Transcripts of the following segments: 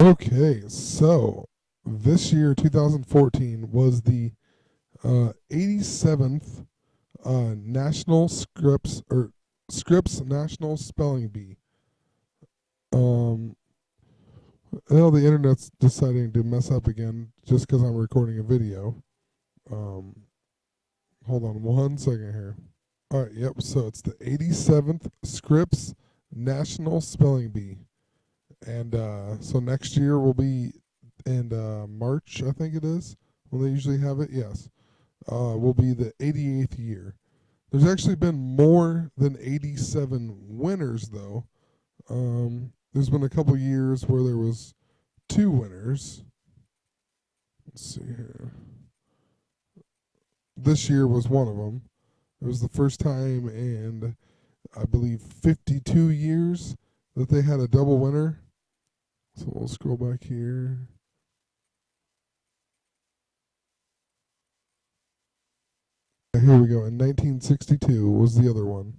Okay, so this year, 2014, was the 87th National Scripps National Spelling Bee. Um, well, the internet's deciding to mess up again just because I'm recording a video. Um, Hold on 1 second here. All right, yep. So it's the 87th Scripps National Spelling Bee, and so next year will be in March, I think it is, when they usually have it. Yes, will be the 88th year. There's actually been more than 87 winners, though. There's been a couple years where there was two winners. Let's see here. This year was one of them. It was the first time in, I believe, 52 years that they had a double winner. So we'll scroll back here. Here we go. In 1962 was the other one,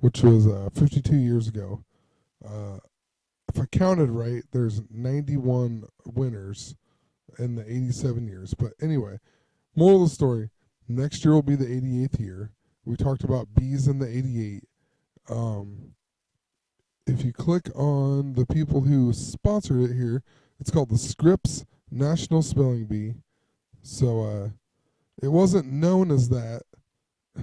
which was 52 years ago. Uh, if I counted right, there's 91 winners in the 87 years. But anyway, moral of the story, next year will be the 88th year. We talked about bees in the 88. If you click on the people who sponsored it here, it's called the Scripps National Spelling Bee. So it wasn't known as that.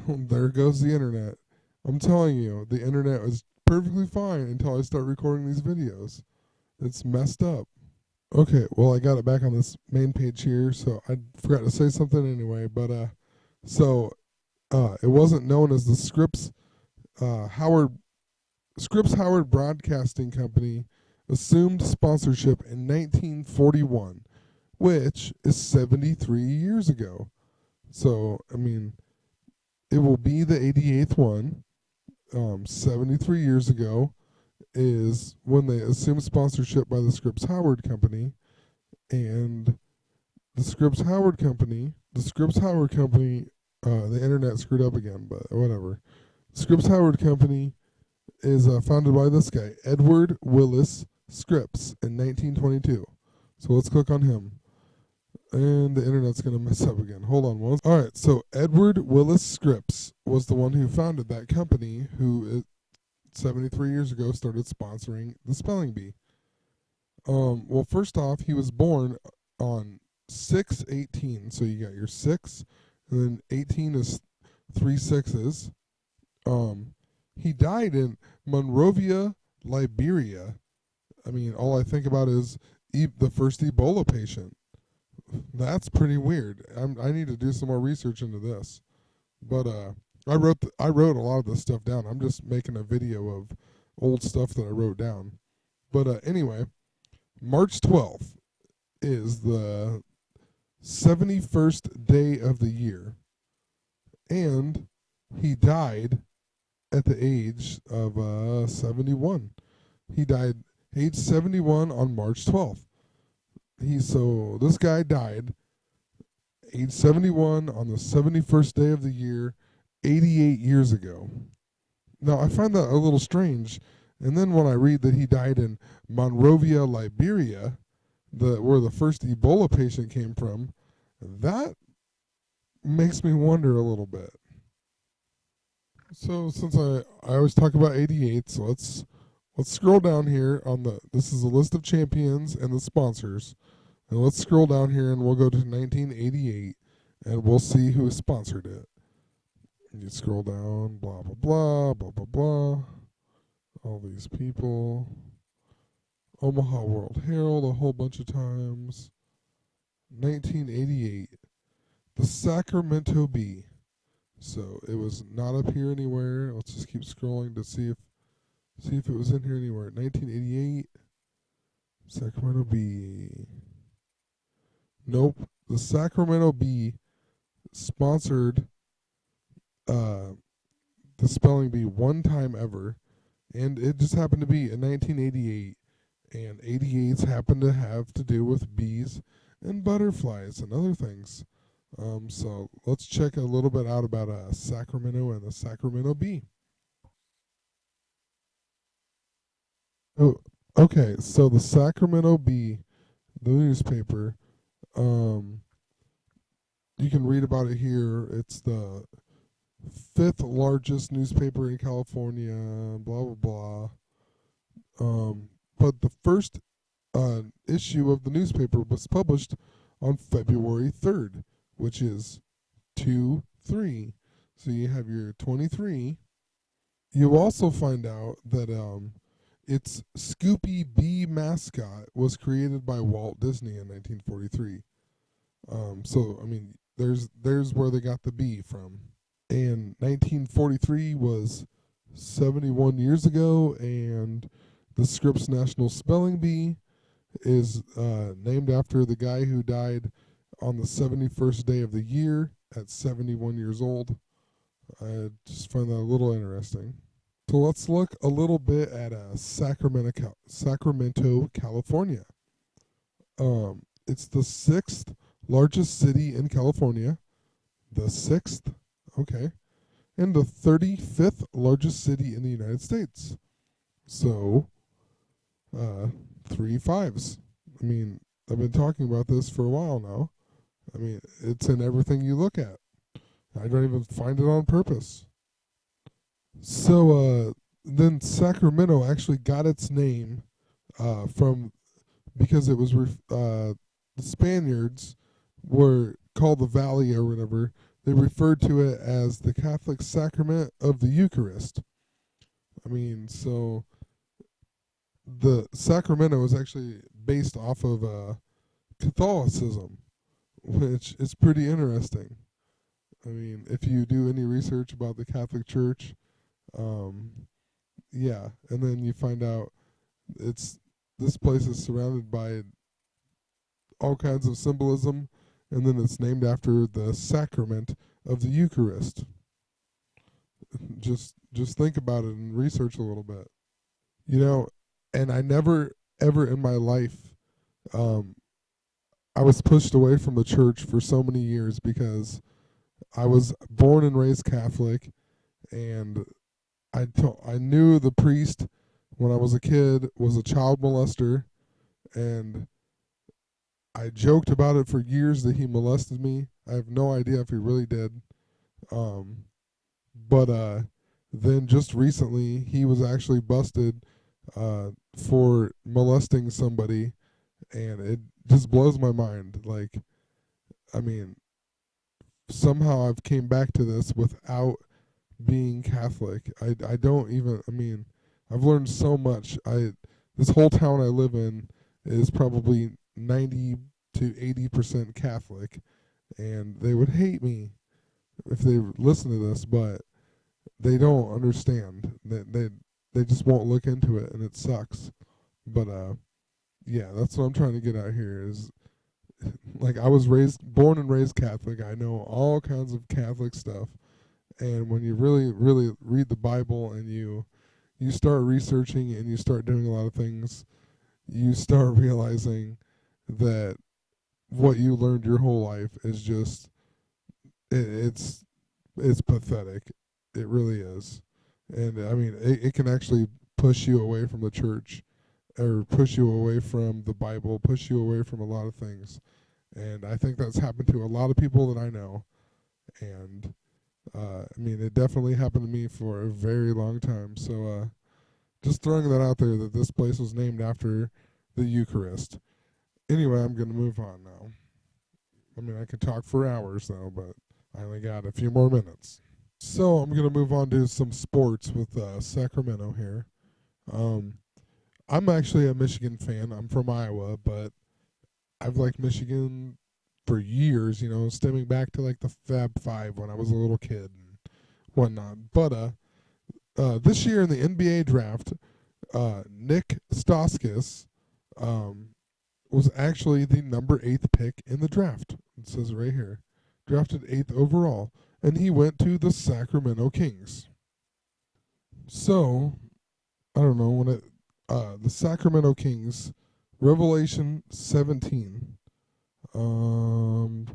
There goes the internet. I'm telling you, the internet was perfectly fine until I start recording these videos. It's messed up. Okay, well, I got it back on this main page here, so I forgot to say something anyway. But it wasn't known as the Scripps Howard Broadcasting Company assumed sponsorship in 1941, which is 73 years ago. So, I mean, it will be the 88th one. 73 years ago is when they assumed sponsorship by the Scripps Howard Company. And the Scripps Howard Company, the internet screwed up again, but whatever. The Scripps Howard Company is founded by this guy, Edward Willis Scripps, in 1922. So let's click on him. And the internet's going to mess up again. Hold on one. All right, so Edward Willis Scripps was the one who founded that company who 73 years ago started sponsoring the spelling bee. Well, first off, he was born on 6/18. So you got your 6, and then 18 is 3 6s. He died in Monrovia, Liberia. I mean, all I think about is the first Ebola patient. That's pretty weird. I need to do some more research into this. But I wrote a lot of this stuff down. I'm just making a video of old stuff that I wrote down. But anyway, March 12th is the 71st day of the year. And he died at the age of 71. He died age 71 on March 12th. So this guy died age 71 on the 71st day of the year 88 years ago. Now I find that a little strange, and then when I read that he died in Monrovia, Liberia, where the first Ebola patient came from, that makes me wonder a little bit. So since I always talk about 88, so let's scroll down here this is a list of champions and the sponsors. And let's scroll down here and we'll go to 1988 and we'll see who sponsored it. And you scroll down, blah, blah, blah, blah, blah, blah. All these people. Omaha World Herald a whole bunch of times. 1988. The Sacramento Bee. So it was not up here anywhere. Let's just keep scrolling to see if it was in here anywhere. 1988, Sacramento Bee. Nope. The Sacramento Bee sponsored the spelling bee one time ever, and it just happened to be in 1988. And 88s happen to have to do with bees and butterflies and other things. So let's check a little bit out about Sacramento and the Sacramento Bee. Oh, okay. So the Sacramento Bee the newspaper. Um, you can read about it here. It's the fifth largest newspaper in California. Blah blah blah. But the first issue of the newspaper was published on February 3rd, which is 2-3. So you have your 23. You also find out that its Scoopy Bee mascot was created by Walt Disney in 1943. So I mean, there's where they got the bee from. And 1943 was 71 years ago, and the Scripps National Spelling Bee is named after the guy who died on the 71st day of the year at 71 years old. I just find that a little interesting. So let's look a little bit at Sacramento, California. It's the sixth largest city in California. The sixth, okay, and the 35th largest city in the United States. So, 3 5s. I mean, I've been talking about this for a while now. I mean, it's in everything you look at. I don't even find it on purpose. So, then Sacramento actually got its name from because it was the Spaniards were called the Valley or whatever. They referred to it as the Catholic Sacrament of the Eucharist. I mean, so the Sacramento is actually based off of Catholicism, which is pretty interesting. I mean, if you do any research about the Catholic Church, yeah, and then you find out this place is surrounded by all kinds of symbolism, and then it's named after the sacrament of the Eucharist. Just think about it and research a little bit. You know, and I never ever in my life I was pushed away from the church for so many years because I was born and raised Catholic, and I knew the priest when I was a kid was a child molester, and I joked about it for years that he molested me. I have no idea if he really did. But then just recently he was actually busted for molesting somebody, and it just blows my mind. Like, I mean, somehow I've came back to this without being Catholic. I don't even, I mean, I've learned so much. This whole town I live in is probably 90 to 80% Catholic, and they would hate me if they listen to this, but they don't understand. They just won't look into it, and it sucks. But yeah, that's what I'm trying to get out here is, like, I was born and raised Catholic. I know all kinds of Catholic stuff, and when you really read the Bible and you start researching and you start doing a lot of things, you start realizing that what you learned your whole life is just it's pathetic. It really is. And I mean, it can actually push you away from the church, or push you away from the Bible, push you away from a lot of things. And I think that's happened to a lot of people that I know. And I mean, it definitely happened to me for a very long time. So just throwing that out there, that this place was named after the Eucharist. Anyway, I'm going to move on now. I mean, I could talk for hours, though, but I only got a few more minutes. So I'm going to move on to some sports with Sacramento here. I'm actually a Michigan fan. I'm from Iowa, but I've liked Michigan for years, you know, stemming back to like the Fab Five when I was a little kid and whatnot. But this year in the NBA draft, Nick Stauskas was actually the number 8th pick in the draft. It says right here, drafted 8th overall, and he went to the Sacramento Kings. So, I don't know, when the Sacramento Kings, Revelation 17. I'll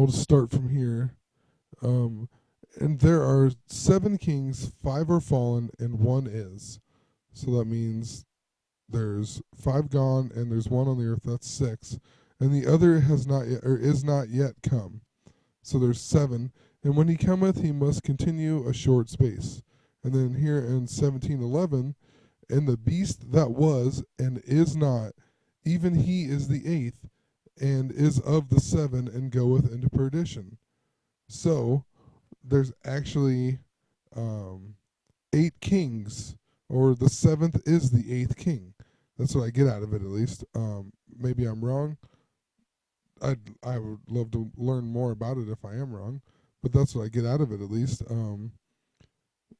just start from here. And there are 7 kings, 5 are fallen, and 1 is. So that means there's 5 gone, and there's 1 on the earth. That's 6, and the other has not yet, or is not yet come. So there's 7. And when he cometh, he must continue a short space. And then here in 17:11, and the beast that was and is not, even he is the 8th, and is of the 7, and goeth into perdition. So there's actually 8 kings, or the 7th is the 8th king. That's what I get out of it, at least. Maybe I'm wrong. I would love to learn more about it if I am wrong, but that's what I get out of it, at least.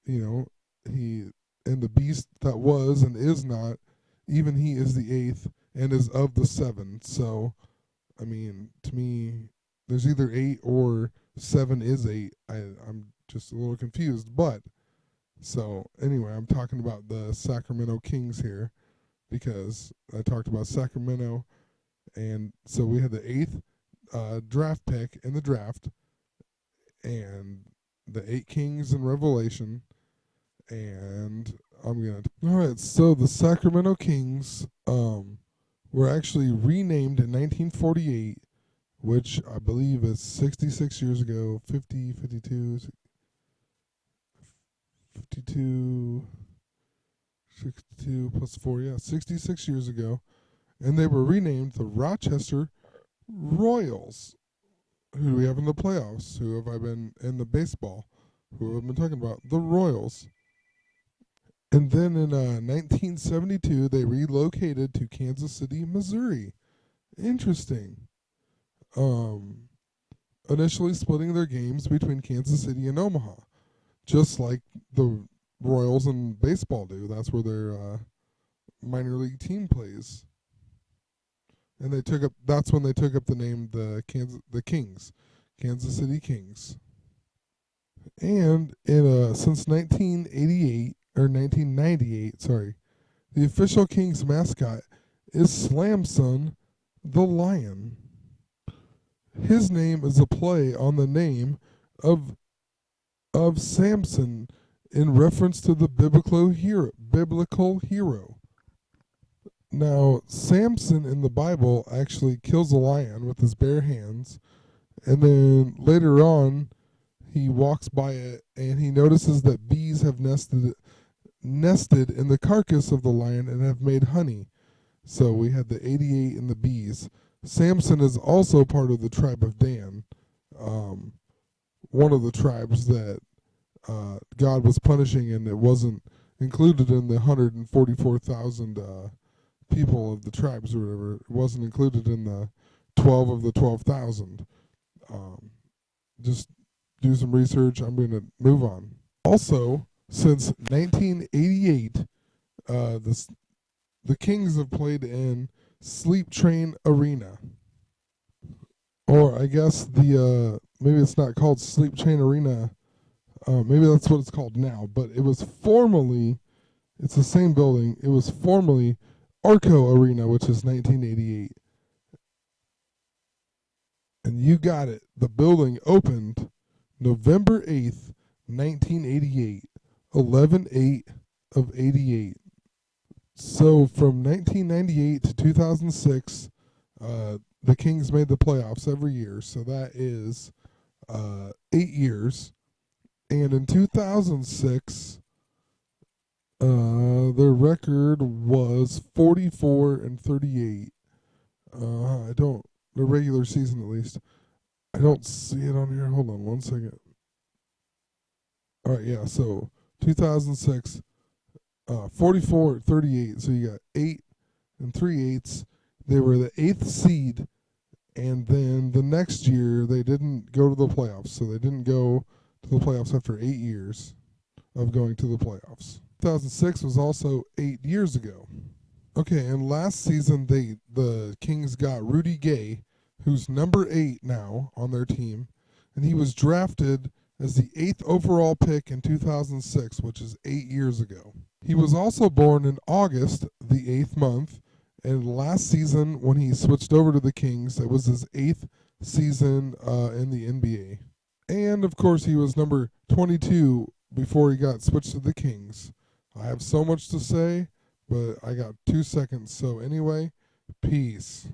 He and the beast that was and is not, even he is the 8th and is of the 7. So, I mean, to me, there's either 8 or 7 is 8. I'm just a little confused, but so anyway, I'm talking about the Sacramento Kings here because I talked about Sacramento, and so we had the 8th draft pick in the draft, and the 8 kings in Revelation, and all right. So the Sacramento Kings were actually renamed in 1948, which I believe is 66 years ago, 52, 62 plus 4, yeah, 66 years ago. And they were renamed the Rochester Royals. Who do we have in the playoffs? Who have I been in the baseball? Who have I been talking about? The Royals. And then in 1972, they relocated to Kansas City, Missouri. Interesting. Initially splitting their games between Kansas City and Omaha, just like the Royals in baseball do. That's where their minor league team plays. And that's when they took up the name the Kings, Kansas City Kings. And since 1988 or 1998, sorry, the official Kings mascot is Slamson the Lion. His name is a play on the name of Samson in reference to the biblical hero. Now, Samson in the Bible actually kills a lion with his bare hands, and then later on, he walks by it and he notices that bees have nested in the carcass of the lion and have made honey. So we had the 88 and the bees. Samson is also part of the tribe of Dan, one of the tribes that God was punishing, and it wasn't included in the 144,000 people of the tribes or whatever. It wasn't included in the 12 of the 12,000. Just do some research. I'm going to move on. Also, since 1988, the Kings have played in Sleep Train Arena. Or I guess maybe it's not called Sleep Train Arena. Maybe that's what it's called now. But it was formerly, it's the same building. It was formerly Arco Arena, which is 1988. And you got it. The building opened November 8th, 1988. 11/8 of 88. So from 1998 to 2006, the Kings made the playoffs every year. So that is 8 years. And in 2006, their record was 44-38. The regular season at least. I don't see it on here. Hold on one second. All right, yeah, so 2006, 44-38. So you got 8 3/8. They were the 8th seed, and then the next year they didn't go to the playoffs. So they didn't go to the playoffs after 8 years of going to the playoffs. 2006 was also 8 years ago. Okay, and last season the Kings got Rudy Gay, who's number 8 now on their team, and he was drafted as the 8th overall pick in 2006, which is 8 years ago. He was also born in August, the 8th month, and last season when he switched over to the Kings, it was his 8th season in the NBA. And of course he was number 22 before he got switched to the Kings. I have so much to say, but I got 2 seconds. So anyway, peace.